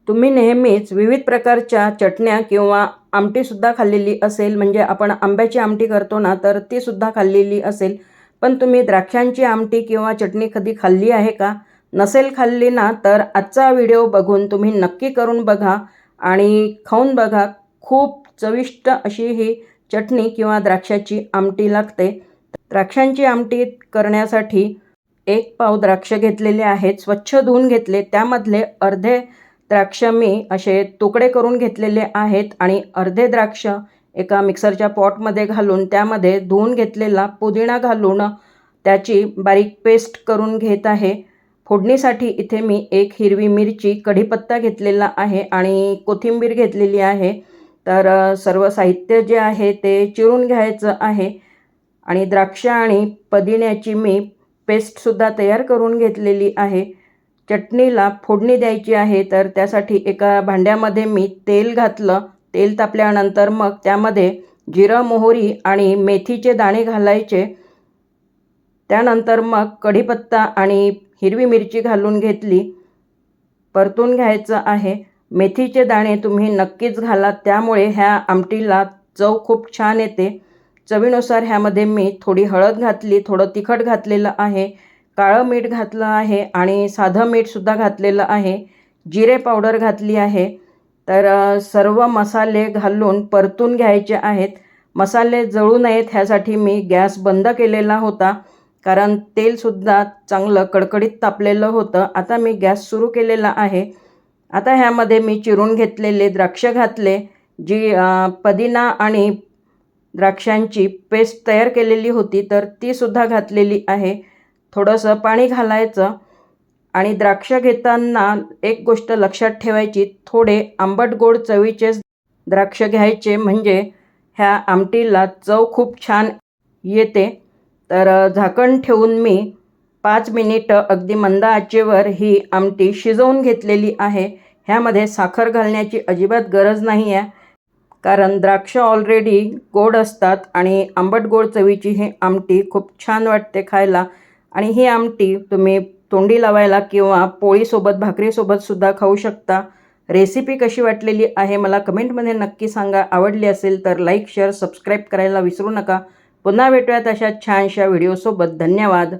तुम्ही नेहमीच विविध प्रकारच्या चटण्या किंवा आमटीसुद्धा खाल्लेली असेल, म्हणजे आपण आंब्याची आमटी करतो ना, तर तीसुद्धा खाल्लेली असेल. पण तुम्ही द्राक्षांची आमटी किंवा चटणी कधी खाल्ली आहे का? नसेल खाल्ली ना, तर आजचा व्हिडिओ बघून तुम्ही नक्की करून बघा आणि खाऊन बघा. खूप चविष्ट अशी ही चटणी किंवा द्राक्षाची आमटी लागते. द्राक्षांची आमटी करण्यासाठी 1 पाव द्राक्ष घेतलेले आहेत, स्वच्छ धुवून घेतले. त्यामधले अर्धे द्राक्ष मी असे तुकडे करून घेतलेले आहेत आणि अर्धे द्राक्ष एका मिक्सरच्या पॉटमध्ये घालून त्यामध्ये धुवून घेतलेला पुदिना घालून त्याची बारीक पेस्ट करून घेत आहे. फोडणीसाठी इथे मी 1 हिरवी मिरची, कढीपत्ता घेतलेला आहे आणि कोथिंबीर घेतलेली आहे. तर सर्व साहित्य जे आहे ते चिरून घ्यायचं आहे आणि द्राक्ष आणि पुदिन्याची मी पेस्टसुद्धा तयार करून घेतलेली आहे. चटणीला फोडणी द्यायची आहे, तर त्यासाठी एका भांड्यामध्ये मी तेल घातलं. तेल तापल्यानंतर मग त्यामध्ये जिरं, मोहरी आणि मेथीचे दाणे घालायचे. त्यानंतर मग कढीपत्ता आणि हिरवी मिरची घालून घेतली. परतून घ्यायचं आहे. मेथीचे दाणे तुम्ही नक्कीच घाला, त्यामुळे ह्या आमटीला चव खूप छान येते. चवीनुसार ह्यामध्ये मी थोडी हळद घातली, थोडं तिखट घातलेलं आहे, काळं मीठ घातलं आहे आणि साधं मीठसुद्धा घातलेलं आहे. जिरे पावडर घातली आहे. तर सर्व मसाले घालून परतून घ्यायचे आहेत. मसाले जळू नयेत ह्यासाठी मी गॅस बंद केलेला होता, कारण तेलसुद्धा चांगलं कडकडीत तापलेलं होतं. आता मी गॅस सुरू केलेला आहे. आता ह्यामध्ये मी चिरून घेतलेले द्राक्ष घातले. जी पुदिना आणि द्राक्षांची पेस्ट तयार केलेली होती, तर तीसुद्धा घातलेली आहे. थोडंसं पाणी घालायचं आणि द्राक्ष घेताना एक गोष्ट लक्षात ठेवायची, थोडे आंबट गोड चवीचे द्राक्ष घ्यायचे, म्हणजे ह्या आमटीला चव खूप छान येते. तर झाकण ठेवून मी 5 मिनिटं अगदी मंद आचेवर ही आमटी शिजवून घेतलेली आहे. ह्यामध्ये साखर घालण्याची अजिबात गरज नाही आहे, कारण द्राक्ष ऑलरेडी गोड असतात आणि आंबट गोड चवीची ही आमटी खूप छान वाटते खायला. आणि ही आमटी तुम्ही तोंडी लावायला किंवा पोळीसोबत, भाकरीसोबतसुद्धा खाऊ शकता. रेसिपी कशी वाटलेली आहे मला कमेंटमध्ये नक्की सांगा. आवडली असेल तर लाईक, शेअर, सबस्क्राईब करायला विसरू नका. पुन्हा भेटूयात अशा छानशा व्हिडिओसोबत. धन्यवाद.